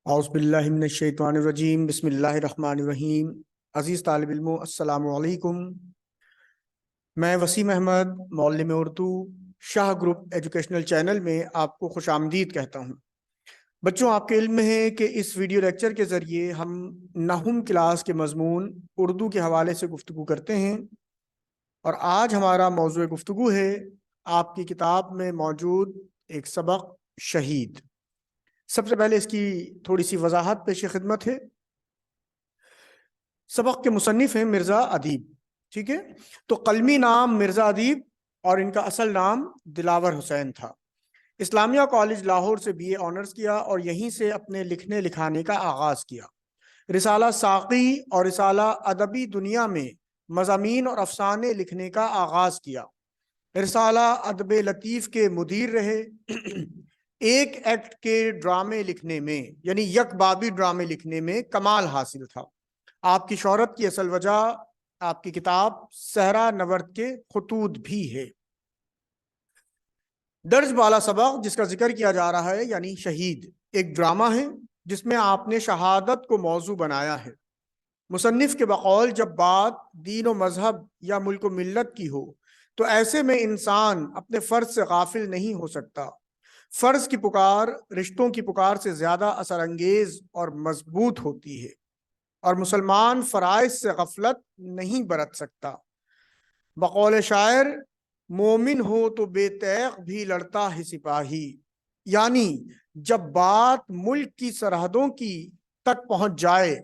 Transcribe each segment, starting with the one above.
اعوذ باللہ من الشیطان الرجیم بسم اللہ الرحمن الرحیم۔ عزیز طالب علموں، السلام علیکم۔ میں وسیم احمد، معلم اردو، شاہ گروپ ایجوکیشنل چینل میں آپ کو خوش آمدید کہتا ہوں۔ بچوں، آپ کے علم میں ہے کہ اس ویڈیو لیکچر کے ذریعے ہم نحوم کلاس کے مضمون اردو کے حوالے سے گفتگو کرتے ہیں، اور آج ہمارا موضوع گفتگو ہے آپ کی کتاب میں موجود ایک سبق شہید۔ سب سے پہلے اس کی تھوڑی سی وضاحت پیش خدمت ہے۔ سبق کے مصنف ہیں مرزا ادیب، ٹھیک ہے؟ تو قلمی نام مرزا ادیب اور ان کا اصل نام دلاور حسین تھا۔ اسلامیہ کالج لاہور سے BA آنرز کیا اور یہیں سے اپنے لکھنے لکھانے کا آغاز کیا۔ رسالہ ساقی اور رسالہ ادبی دنیا میں مضامین اور افسانے لکھنے کا آغاز کیا۔ رسالہ ادب لطیف کے مدیر رہے۔ ایک ایکٹ کے ڈرامے لکھنے میں، یعنی یک بابی ڈرامے لکھنے میں کمال حاصل تھا۔ آپ کی شہرت کی اصل وجہ آپ کی کتاب صحرا نورد کے خطوط بھی ہے۔ درج بالا سبق جس کا ذکر کیا جا رہا ہے یعنی شہید، ایک ڈرامہ ہے جس میں آپ نے شہادت کو موضوع بنایا ہے۔ مصنف کے بقول جب بات دین و مذہب یا ملک و ملت کی ہو تو ایسے میں انسان اپنے فرض سے غافل نہیں ہو سکتا۔ فرض کی پکار رشتوں کی پکار سے زیادہ اثر انگیز اور مضبوط ہوتی ہے، اور مسلمان فرائض سے غفلت نہیں برت سکتا۔ بقول شاعر، مومن ہو تو بے تیغ بھی لڑتا ہے سپاہی، یعنی جب بات ملک کی سرحدوں کی تک پہنچ جائے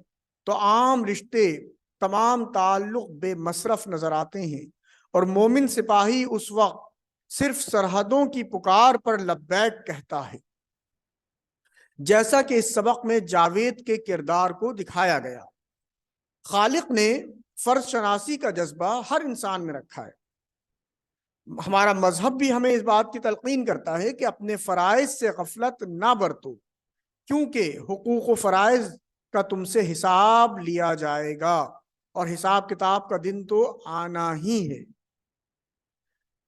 تو عام رشتے، تمام تعلق بے مصرف نظر آتے ہیں، اور مومن سپاہی اس وقت صرف سرحدوں کی پکار پر لبیک کہتا ہے۔ جیسا کہ اس سبق میں جاوید کے کردار کو دکھایا گیا، خالق نے فرض شناسی کا جذبہ ہر انسان میں رکھا ہے۔ ہمارا مذہب بھی ہمیں اس بات کی تلقین کرتا ہے کہ اپنے فرائض سے غفلت نہ برتو، کیونکہ حقوق و فرائض کا تم سے حساب لیا جائے گا، اور حساب کتاب کا دن تو آنا ہی ہے،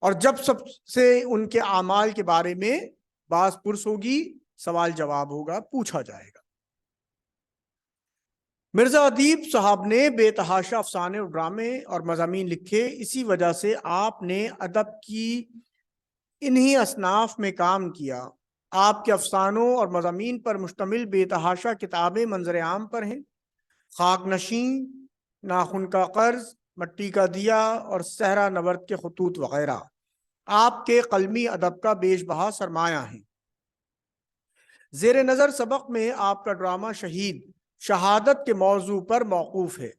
اور جب سب سے ان کے اعمال کے بارے میں باز پرس ہوگی، سوال جواب ہوگا، پوچھا جائے گا۔ مرزا ادیب صاحب نے بے تحاشا افسانے اور ڈرامے اور مضامین لکھے، اسی وجہ سے آپ نے ادب کی انہی اصناف میں کام کیا۔ آپ کے افسانوں اور مضامین پر مشتمل بے تحاشا کتابیں منظر عام پر ہیں۔ خاک نشین، ناخن کا قرض، مٹی کا دیا اور صحرا نورد کے خطوط وغیرہ آپ کے قلمی ادب کا بیش بہا سرمایہ ہیں۔ زیر نظر سبق میں آپ کا ڈرامہ شہید شہادت کے موضوع پر موقوف ہے۔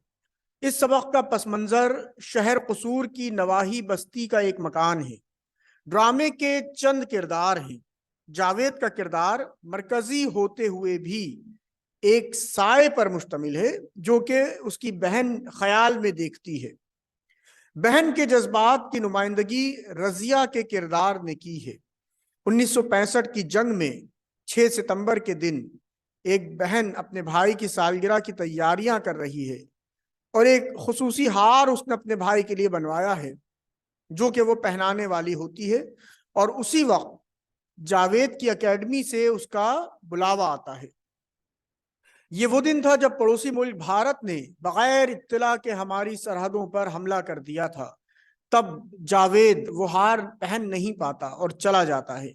اس سبق کا پس منظر شہر قصور کی نواحی بستی کا ایک مکان ہے۔ ڈرامے کے چند کردار ہیں۔ جاوید کا کردار مرکزی ہوتے ہوئے بھی ایک سائے پر مشتمل ہے جو کہ اس کی بہن خیال میں دیکھتی ہے۔ بہن کے جذبات کی نمائندگی رضیہ کے کردار نے کی ہے۔ 1965 کی جنگ میں 6 ستمبر کے دن ایک بہن اپنے بھائی کی سالگرہ کی تیاریاں کر رہی ہے، اور ایک خصوصی ہار اس نے اپنے بھائی کے لیے بنوایا ہے جو کہ وہ پہنانے والی ہوتی ہے، اور اسی وقت جاوید کی اکیڈمی سے اس کا بلاوا آتا ہے۔ یہ وہ دن تھا جب پڑوسی ملک بھارت نے بغیر اطلاع کے ہماری سرحدوں پر حملہ کر دیا تھا۔ تب جاوید وہ ہار پہن نہیں پاتا اور چلا جاتا ہے۔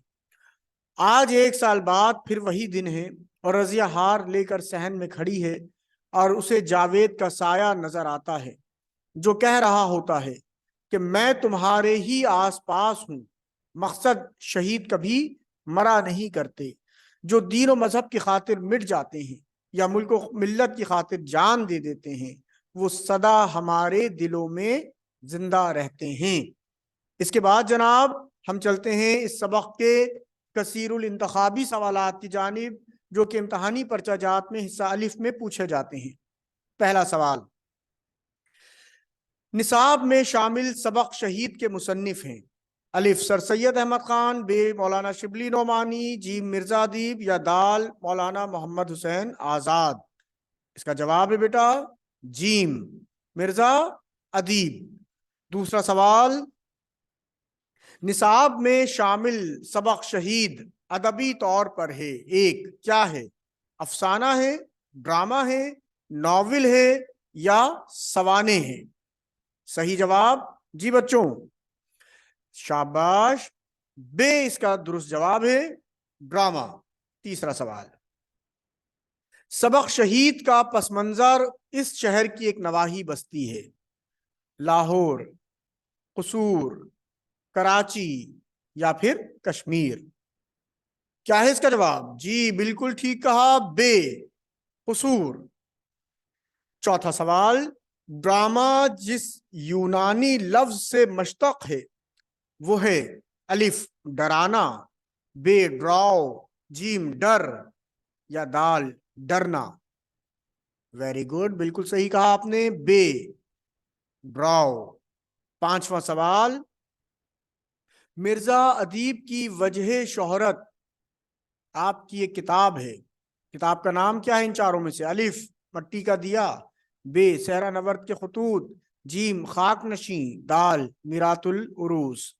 آج 1 سال بعد پھر وہی دن ہے، اور رضیہ ہار لے کر صحن میں کھڑی ہے، اور اسے جاوید کا سایہ نظر آتا ہے جو کہہ رہا ہوتا ہے کہ میں تمہارے ہی آس پاس ہوں۔ مقصد شہید کبھی مرا نہیں کرتے، جو دین و مذہب کی خاطر مٹ جاتے ہیں یا ملک و ملت کی خاطر جان دے دیتے ہیں، وہ سدا ہمارے دلوں میں زندہ رہتے ہیں۔ اس کے بعد جناب ہم چلتے ہیں اس سبق کے کثیر الانتخابی سوالات کی جانب، جو کہ امتحانی پرچہ جات میں حصہ الف میں پوچھے جاتے ہیں۔ پہلا سوال، نصاب میں شامل سبق شہید کے مصنف ہیں؟ الف سر سید احمد خان، ب مولانا شبلی نعمانی، جیم مرزا ادیب، یا دال مولانا محمد حسین آزاد؟ اس کا جواب ہے بیٹا جیم مرزا ادیب۔ دوسرا سوال، نصاب میں شامل سبق شہید ادبی طور پر ہے؟ ایک کیا ہے؟ افسانہ ہے, ڈرامہ ہے, ناول ہے یا سوانح ہے؟ صحیح جواب جی بچوں, شاباش, بے اس کا درست جواب ہے, ڈرامہ. تیسرا سوال, سبق شہید کا پس منظر اس شہر کی ایک نواحی بستی ہے. لاہور, قصور, کراچی یا پھر کشمیر؟ کیا ہے اس کا جواب؟ جی بالکل ٹھیک کہا, بے, قصور. چوتھا سوال, ڈرامہ جس یونانی لفظ سے مشتق ہے وہ ہے الف ڈرانا, بے ڈراؤ, جیم ڈر یا دال ڈرنا؟ ویری گڈ, بالکل صحیح کہا آپ نے, بے, ڈراؤ. پانچواں سوال, مرزا ادیب کی وجہ شہرت آپ کی ایک کتاب ہے, کتاب کا نام کیا ہے ان چاروں میں سے؟ الف مٹی کا دیا, بے صحرا نورد کے خطوط, جیم خاک نشیں, دال میرات العروس؟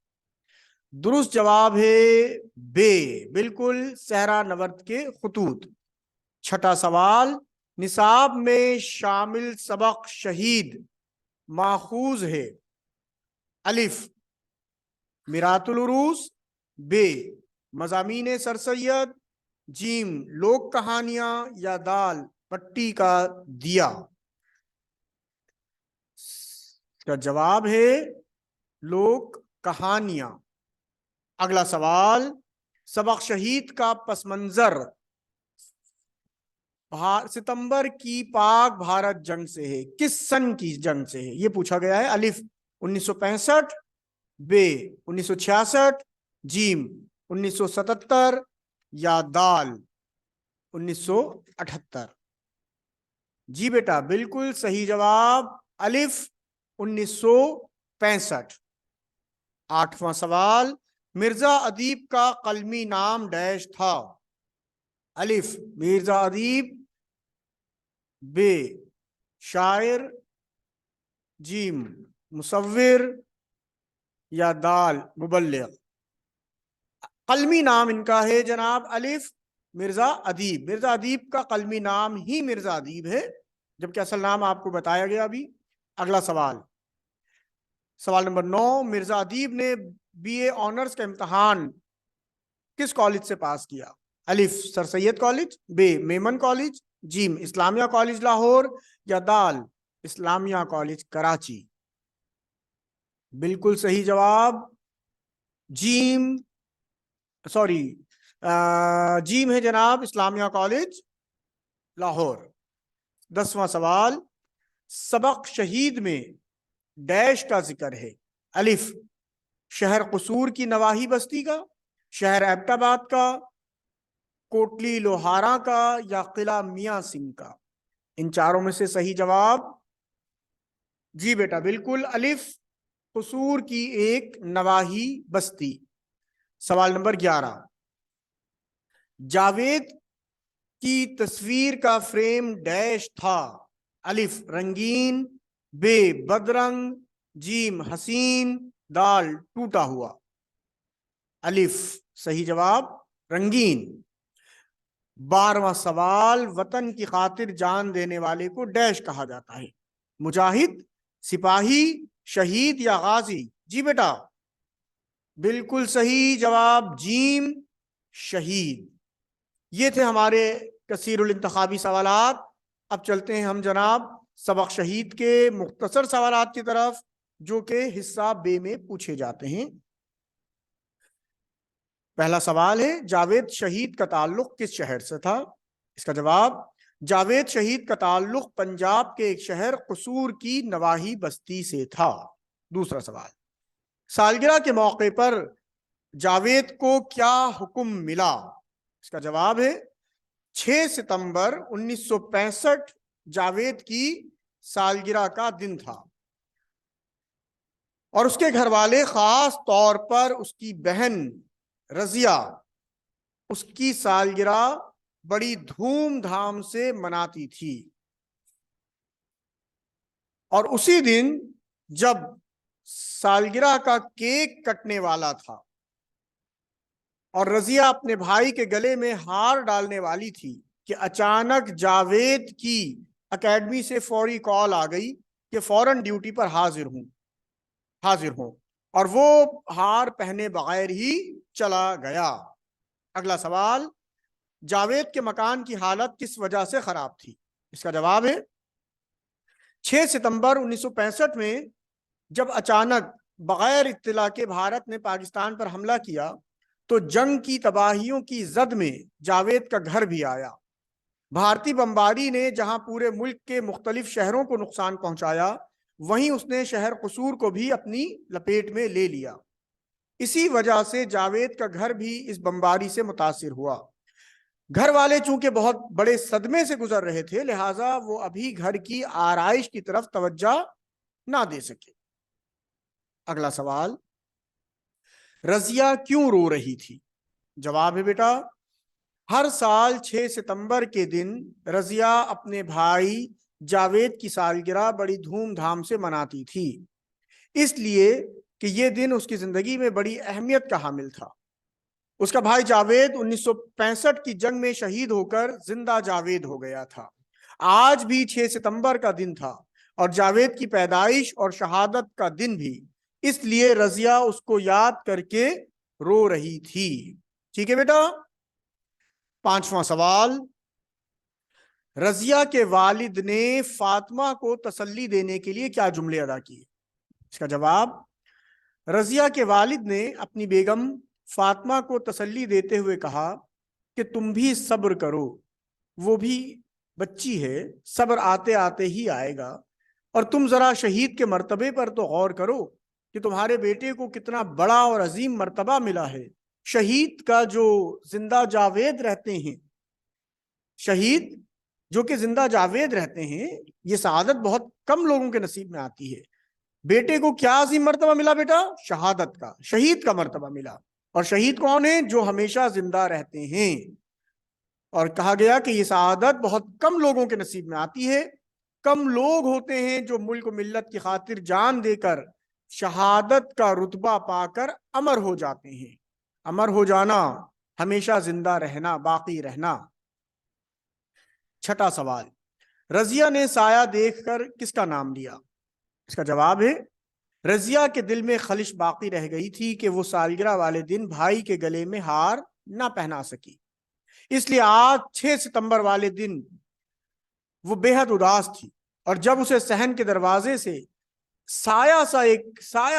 درست جواب ہے بے, بالکل صحرا نورد کے خطوط. چھٹا سوال, نصاب میں شامل سبق شہید ماخوذ ہے الف میرات العروس, بے مضامین سر سید, جیم لوک کہانیاں یا دال پٹی کا دیا؟ اس کا جواب ہے لوک کہانیاں. اگلا سوال, سبق شہید کا پس منظر ستمبر کی پاک بھارت جنگ سے ہے, کس سن کی جنگ سے ہے یہ پوچھا گیا ہے. الف 1965, بے 1966, جیم 1977 یا دال 1978؟ جی بیٹا بالکل صحیح جواب, الف 1965. آٹھواں سوال, مرزا ادیب کا قلمی نام ڈیش تھا؟ الف مرزا ادیب, بے شاعر, جیم مصور یا دال مبلغ؟ قلمی نام ان کا ہے جناب الف مرزا ادیب. مرزا ادیب کا قلمی نام ہی مرزا ادیب ہے, جبکہ اصل نام آپ کو بتایا گیا ابھی. اگلا سوال, سوال نمبر 9, مرزا ادیب نے بی اے آنرز کا امتحان کس کالج سے پاس کیا؟ الف سر سید کالج, بے میمن کالج, جیم اسلامیہ کالج لاہور یا دال اسلامیہ کالج کراچی؟ بالکل صحیح جواب جیم, جیم ہے جناب, اسلامیہ کالج لاہور. 10واں سوال, سبق شہید میں ڈیش کا ذکر ہے؟ الف شہر قصور کی نواحی بستی کا, شہر ایبٹ آباد کا, کوٹلی لوہارا کا یا قلعہ میاں سنگھ کا؟ ان چاروں میں سے صحیح جواب؟ جی بیٹا بالکل, الف قصور کی ایک نواحی بستی. سوال نمبر 11, جاوید کی تصویر کا فریم ڈیش تھا؟ الف رنگین, بے بدرنگ, جیم حسین, دال ٹوٹا ہوا؟ الف صحیح جواب رنگین. 12واں سوال, وطن کی خاطر جان دینے والے کو ڈیش کہا جاتا ہے؟ مجاہد, سپاہی, شہید یا غازی؟ جی بیٹا بالکل صحیح جواب جیم شہید. یہ تھے ہمارے کثیر الانتخابی سوالات. اب چلتے ہیں ہم جناب سبق شہید کے مختصر سوالات کی طرف, جو کہ حصہ بے میں پوچھے جاتے ہیں. پہلا سوال ہے, جاوید شہید کا تعلق کس شہر سے تھا؟ اس کا جواب, جاوید شہید کا تعلق پنجاب کے ایک شہر قصور کی نواحی بستی سے تھا. دوسرا سوال, سالگرہ کے موقع پر جاوید کو کیا حکم ملا؟ اس کا جواب ہے 6 ستمبر 1965 جاوید کی سالگرہ کا دن تھا, اور اس کے گھر والے خاص طور پر اس کی بہن رضیہ اس کی سالگرہ بڑی دھوم دھام سے مناتی تھی. اور اسی دن جب سالگرہ کا کیک کٹنے والا تھا اور رضیہ اپنے بھائی کے گلے میں ہار ڈالنے والی تھی, کہ اچانک جاوید کی اکیڈمی سے فوری کال آ گئی کہ فوراً ڈیوٹی پر حاضر ہوں اور وہ ہار پہنے بغیر ہی چلا گیا۔ اگلا سوال، جاوید کے مکان کی حالت کس وجہ سے خراب تھی؟ اس کا جواب ہے 6 ستمبر 1965 میں جب اچانک بغیر اطلاع کے بھارت نے پاکستان پر حملہ کیا تو جنگ کی تباہیوں کی زد میں جاوید کا گھر بھی آیا۔ بھارتی بمباری نے جہاں پورے ملک کے مختلف شہروں کو نقصان پہنچایا، وہیں اس نے شہر قصور کو بھی اپنی لپیٹ میں لے لیا۔ اسی وجہ سے جاوید کا گھر بھی اس بمباری سے متاثر ہوا۔ گھر والے چونکہ بہت بڑے صدمے سے گزر رہے تھے، لہٰذا وہ ابھی گھر کی آرائش کی طرف توجہ نہ دے سکے۔ اگلا سوال، رضیہ کیوں رو رہی تھی؟ جواب ہے بیٹا، ہر سال 6 ستمبر کے دن رضیہ اپنے بھائی جاوید کی سالگرہ بڑی دھوم دھام سے مناتی تھی، اس لیے کہ یہ دن اس کی زندگی میں بڑی اہمیت کا حامل تھا۔ اس کا بھائی جاوید 1965 کی جنگ میں شہید ہو کر زندہ جاوید ہو گیا تھا۔ آج بھی 6 ستمبر کا دن تھا اور جاوید کی پیدائش اور شہادت کا دن بھی، اس لیے رضیہ اس کو یاد کر کے رو رہی تھی۔ ٹھیک ہے بیٹا۔ 5واں سوال، رضیہ کے والد نے فاطمہ کو تسلی دینے کے لیے کیا جملے ادا کیے؟ اس کا جواب، رضیہ کے والد نے اپنی بیگم فاطمہ کو تسلی دیتے ہوئے کہا کہ تم بھی صبر کرو، وہ بھی بچی ہے، صبر آتے آتے ہی آئے گا، اور تم ذرا شہید کے مرتبے پر تو غور کرو کہ تمہارے بیٹے کو کتنا بڑا اور عظیم مرتبہ ملا ہے۔ شہید کا جو زندہ جاوید رہتے ہیں، شہید جو کہ زندہ جاوید رہتے ہیں، یہ سعادت بہت کم لوگوں کے نصیب میں آتی ہے۔ بیٹے کو کیا عظیم مرتبہ ملا بیٹا؟ شہادت کا، شہید کا مرتبہ ملا۔ اور شہید کون ہیں؟ جو ہمیشہ زندہ رہتے ہیں۔ اور کہا گیا کہ یہ سعادت بہت کم لوگوں کے نصیب میں آتی ہے۔ کم لوگ ہوتے ہیں جو ملک و ملت کی خاطر جان دے کر شہادت کا رتبہ پا کر امر ہو جاتے ہیں۔ امر ہو جانا، ہمیشہ زندہ رہنا، باقی رہنا۔ 6واں سوال، رضیہ نے سایہ دیکھ کر کس کا نام لیا؟ اس کا جواب ہے، رضیہ کے دل میں خلش باقی رہ گئی تھی کہ وہ سالگرہ والے دن بھائی کے گلے میں ہار نہ پہنا سکی، اس لیے آج 6 ستمبر والے دن وہ بے حد اداس تھی، اور جب اسے صحن کے دروازے سے سایہ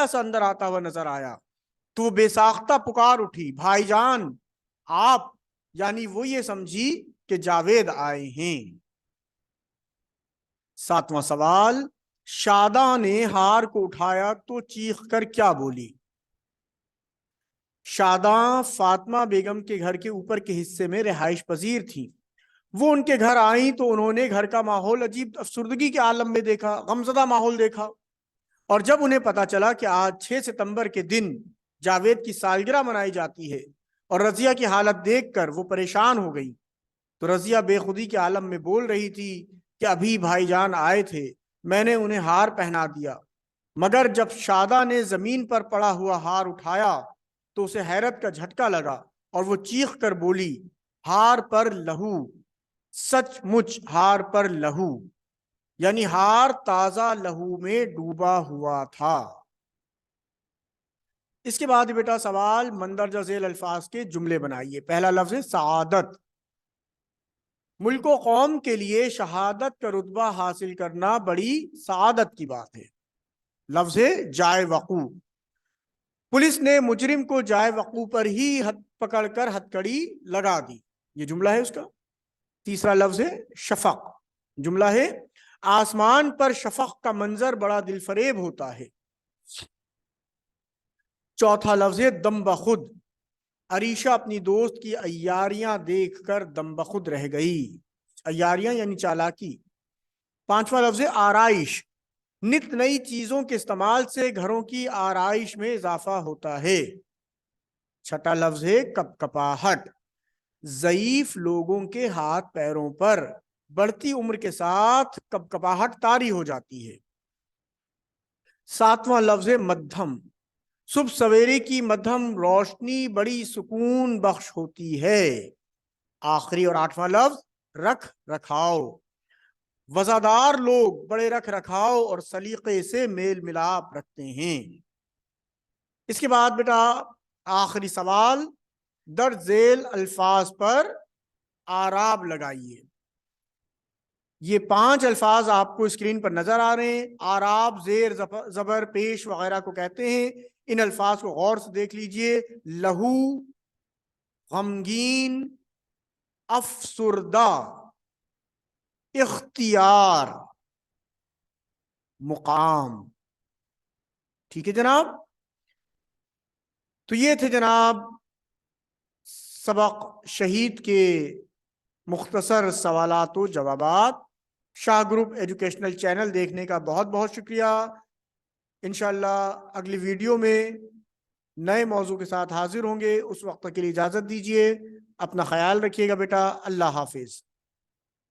سا اندر آتا ہوا نظر آیا تو وہ بے ساختہ پکار اٹھی، بھائی جان آپ، یعنی وہ یہ سمجھی کہ جاوید آئے ہیں۔ 7واں سوال، شاداں نے ہار کو اٹھایا تو چیخ کر کیا بولی؟ شاداں فاطمہ بیگم کے گھر کے اوپر کے حصے میں رہائش پذیر تھی۔ وہ ان کے گھر آئیں تو انہوں نے گھر کا ماحول عجیب افسردگی کے عالم میں دیکھا، غمزدہ ماحول دیکھا، اور جب انہیں پتا چلا کہ آج 6 ستمبر کے دن جاوید کی سالگرہ منائی جاتی ہے اور رضیہ کی حالت دیکھ کر وہ پریشان ہو گئی، تو رضیہ بے خودی کے عالم میں بول رہی تھی کہ ابھی بھائی جان آئے تھے، میں نے انہیں ہار پہنا دیا، مگر جب شاداں نے زمین پر پڑا ہوا ہار اٹھایا تو اسے حیرت کا جھٹکا لگا اور وہ چیخ کر بولی، ہار پر لہو، سچ مچ ہار پر لہو، یعنی ہار تازہ لہو میں ڈوبا ہوا تھا۔ اس کے بعد بیٹا سوال، مندرجہ ذیل الفاظ کے جملے بنائیے۔ پہلا لفظ ہے سعادت۔ ملک و قوم کے لیے شہادت کا رتبہ حاصل کرنا بڑی سعادت کی بات ہے۔ لفظ ہے جائے وقوع۔ پولیس نے مجرم کو جائے وقوع پر ہی پکڑ کر ہتھکڑی لگا دی، یہ جملہ ہے اس کا۔ تیسرا لفظ ہے شفق۔ جملہ ہے آسمان پر شفق کا منظر بڑا دل فریب ہوتا ہے۔ چوتھا لفظ ہے دم بخود۔ عریشہ اپنی دوست کی عیاریاں دیکھ کر دم بخود رہ گئی۔ عیاریاں یعنی چالاکی۔ پانچواں لفظ ہے آرائش۔ نت نئی چیزوں کے استعمال سے گھروں کی آرائش میں اضافہ ہوتا ہے۔ چھٹا لفظ ہے کپ کپاہٹ۔ ضعیف لوگوں کے ہاتھ پیروں پر بڑھتی عمر کے ساتھ کپ کپاہٹ طاری ہو جاتی ہے۔ ساتواں لفظ ہے مدھم۔ صبح سویرے کی مدھم روشنی بڑی سکون بخش ہوتی ہے۔ آخری اور آٹھواں لفظ رکھ رکھاؤ، وزادار لوگ بڑے رکھ رکھاؤ اور سلیقے سے میل ملاپ رکھتے ہیں۔ اس کے بعد بیٹا آخری سوال، درج ذیل الفاظ پر اعراب لگائیے۔ یہ 5 الفاظ آپ کو اسکرین پر نظر آ رہے ہیں۔ اعراب زیر زبر پیش وغیرہ کو کہتے ہیں۔ ان الفاظ کو غور سے دیکھ لیجئے۔ لہو، غمگین، افسردہ، اختیار، مقام۔ ٹھیک ہے جناب، تو یہ تھے جناب سبق شہید کے مختصر سوالات و جوابات۔ شاہ گروپ ایجوکیشنل چینل دیکھنے کا بہت بہت شکریہ۔ انشاءاللہ اگلی ویڈیو میں نئے موضوع کے ساتھ حاضر ہوں گے۔ اس وقت کے لیے اجازت دیجیے، اپنا خیال رکھیے گا بیٹا، اللہ حافظ۔